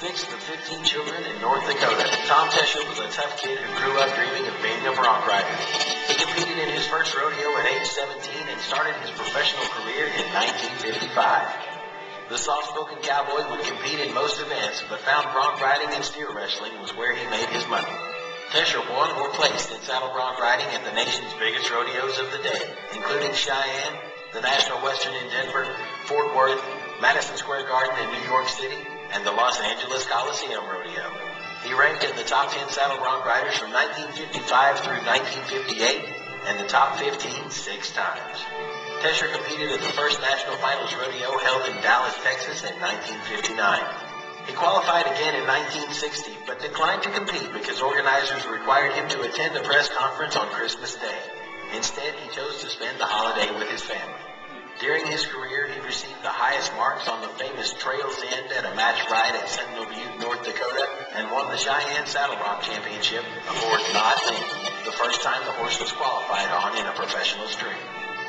sixth of 15 children in North Dakota. Tom Tescher was a tough kid who grew up dreaming of being a bronc rider. He competed in his first rodeo at age 17 and started his professional career in 1955. The soft-spoken cowboy would compete in most events, but found bronc riding and steer wrestling was where he made his money. Tescher won or placed in saddle bronc riding at the nation's biggest rodeos of the day, including Cheyenne, the National Western in Denver, Fort Worth, Madison Square Garden in New York City, and the Los Angeles Coliseum Rodeo. He ranked in the top 10 saddle bronc riders from 1955 through 1958, and the top 15 6 times. Tescher competed at the first National Finals Rodeo held in Dallas, Texas in 1959. He qualified again in 1960, but declined to compete because organizers required him to attend a press conference on Christmas Day. Instead, he chose to spend the holiday with his family. During his career, he received the highest marks on the famous Trails End at a match ride at Sentinel Butte, North Dakota, and won the Cheyenne Saddle Bronc Championship aboard Not the first time the horse was qualified on in a professional string.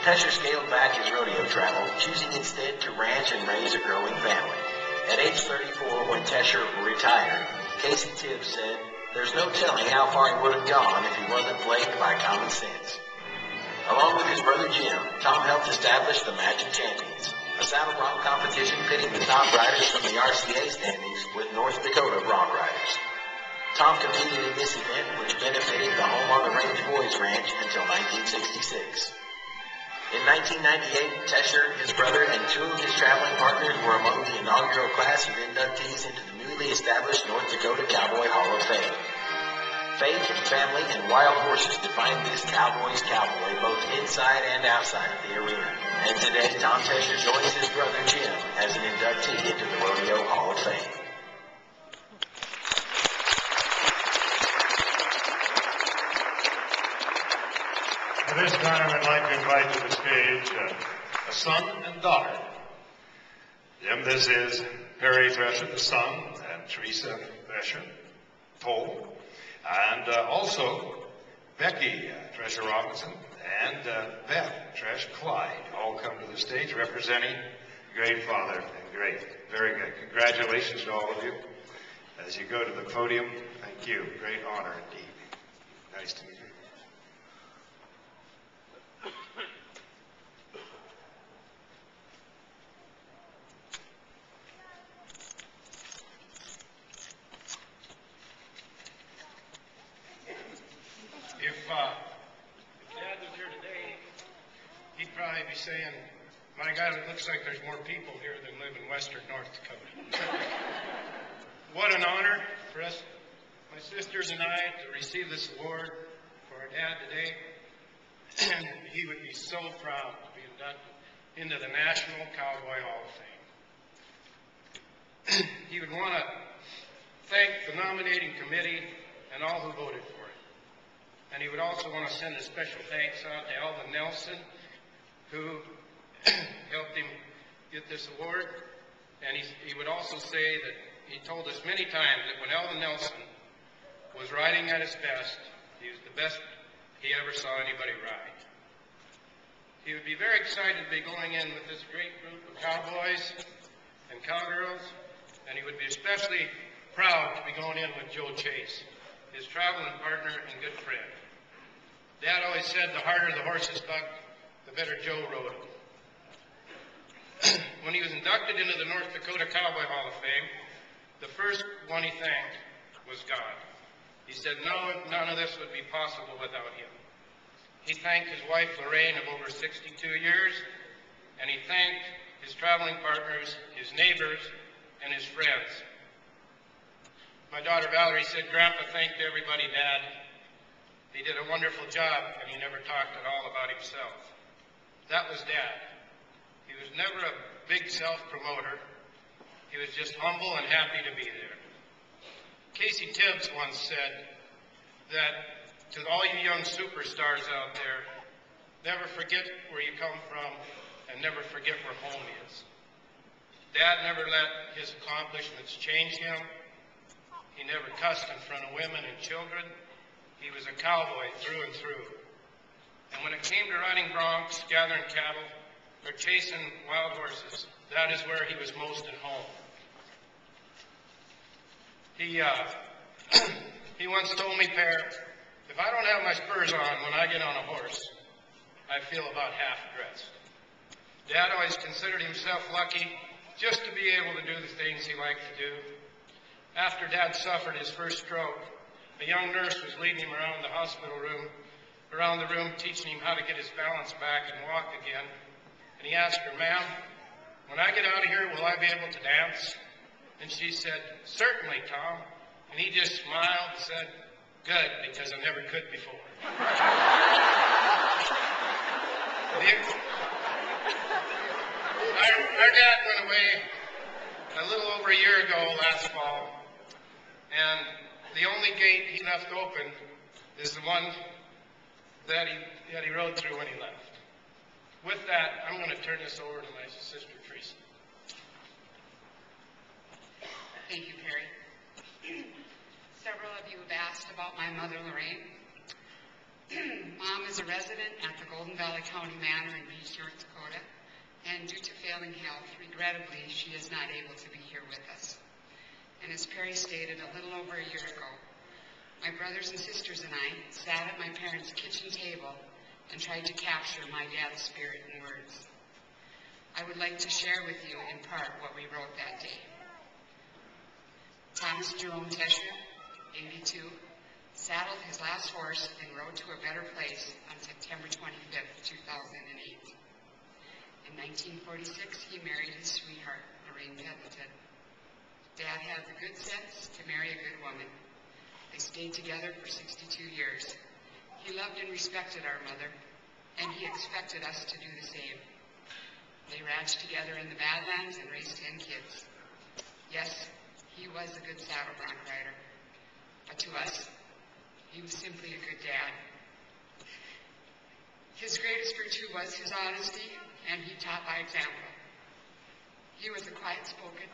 Tescher scaled back his rodeo travel, choosing instead to ranch and raise a growing family. At age 34, when Tescher retired, Casey Tibbs said, "There's no telling how far he would have gone if he wasn't plagued by common sense." Along with his brother Jim, Tom helped establish the Match of Champions, a saddle bronc competition pitting the top riders from the RCA standings with North Dakota bronc riders. Tom competed in this event, which benefited the Home on the Range Boys Ranch until 1966. In 1998, Tescher, his brother, and 2 of his traveling partners were among the inaugural class of inductees into the newly established North Dakota Cowboy Hall of Fame. Faith, family, and wild horses define this cowboy's cowboy both inside and outside of the arena. And today, Tom Tescher joins his brother Jim as an inductee into the Rodeo Hall of Fame. At this time, I'd like to invite to the stage a son and daughter. Jim, this is Perry Thresher, the son, and Teresa Thresher, Toll. And also Becky Thresher Robinson and Beth Thresh Clyde all come to the stage representing great father and great. Very good. Congratulations to all of you. As you go to the podium, thank you. Great honor indeed. Nice to meet you. If Dad was here today, he'd probably be saying, "My God, it looks like there's more people here than live in western North Dakota." What an honor for us, my sisters and I, to receive this award for our dad today. And he would be so proud to be inducted into the National Cowboy Hall of Fame. He would want to thank the nominating committee and all who voted for it. And he would also want to send a special thanks out to Alvin Nelson, who helped him get this award. And he would also say that he told us many times that when Alvin Nelson was riding at his best, he was the best he ever saw anybody ride. He would be very excited to be going in with this great group of cowboys and cowgirls, and he would be especially proud to be going in with Joe Chase, his traveling partner and good friend. Dad always said the harder the horses bucked, the better Joe rode them. When he was inducted into the North Dakota Cowboy Hall of Fame, the first one he thanked was God. He said none of this would be possible without him. He thanked his wife Lorraine of over 62 years, and he thanked his traveling partners, his neighbors, and his friends. My daughter Valerie said, "Grandpa thanked everybody, Dad. He did a wonderful job, and he never talked at all about himself." That was Dad. He was never a big self-promoter. He was just humble and happy to be there. Casey Tibbs once said that to all you young superstars out there, never forget where you come from and never forget where home is. Dad never let his accomplishments change him. He never cussed in front of women and children. He was a cowboy through and through. And when it came to riding broncs, gathering cattle, or chasing wild horses, that is where he was most at home. He he once told me, "Per, if I don't have my spurs on when I get on a horse, I feel about half dressed." Dad always considered himself lucky just to be able to do the things he liked to do. After Dad suffered his first stroke, a young nurse was leading him around the hospital room, around the room, teaching him how to get his balance back and walk again. And he asked her, "Ma'am, when I get out of here, will I be able to dance?" And she said, "Certainly, Tom." And he just smiled and said, "Good, because I never could before." Our dad went away a little over a year ago last fall, and the only gate he left open is the one that he rode through when he left. With that, I'm going to turn this over to my sister, Teresa. Thank you, Perry. Several of you have asked about my mother, Lorraine. Mom is a resident at the Golden Valley County Manor in Beach, North Dakota, and due to failing health, regrettably, she is not able to be here with us. And as Perry stated a little over a year ago, my brothers and sisters and I sat at my parents' kitchen table and tried to capture my dad's spirit in words. I would like to share with you in part what we wrote that day. Thomas Jerome Tescher, 82, saddled his last horse and rode to a better place on September 25th, 2008. In 1946, he married his sweetheart, Lorraine Pendleton. Dad had the good sense to marry a good woman. They stayed together for 62 years. He loved and respected our mother, and he expected us to do the same. They ranched together in the Badlands and raised 10 kids. Yes, he was a good saddle bronc rider, but to us, he was simply a good dad. His greatest virtue was his honesty, and he taught by example. He was a quiet-spoken,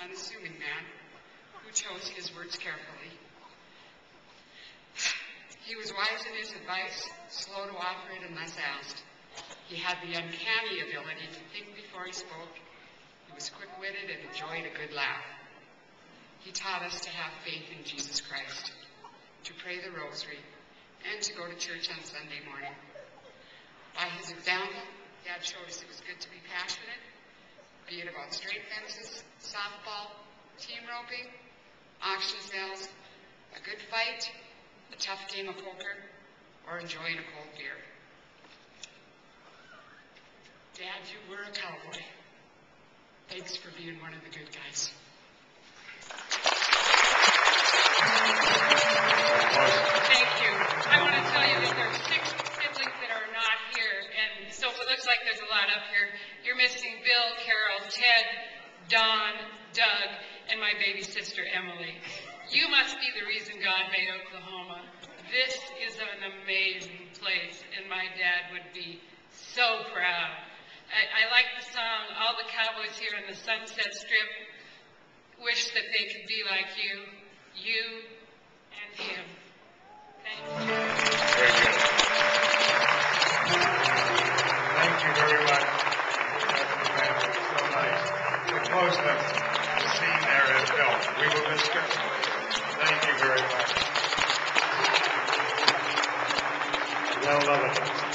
unassuming man who chose his words carefully. He was wise in his advice, slow to offer it unless asked. He had the uncanny ability to think before he spoke. He was quick-witted and enjoyed a good laugh. He taught us to have faith in Jesus Christ, to pray the rosary, and to go to church on Sunday morning. By his example, Dad showed us it was good to be passionate, be it about straight fences, softball, team roping, auction sales, a good fight, a tough game of poker, or enjoying a cold beer. Dad, you were a cowboy. Thanks for being one of the good guys. Thank you. I want to tell you that there are 6 siblings that are not here, and so it looks like there's a lot up here. You're missing Bill, Carol, Ted, Don, Doug, and my baby sister, Emily. You must be the reason God made Oklahoma. This is an amazing place, and my dad would be so proud. I like the song, all the cowboys here in the Sunset Strip wish that they could be like you and him. Thank you. Very good. Thank you very much. That's so nice. To close the scene there is Bill. We will discuss it. Thank you very much. Well, love it.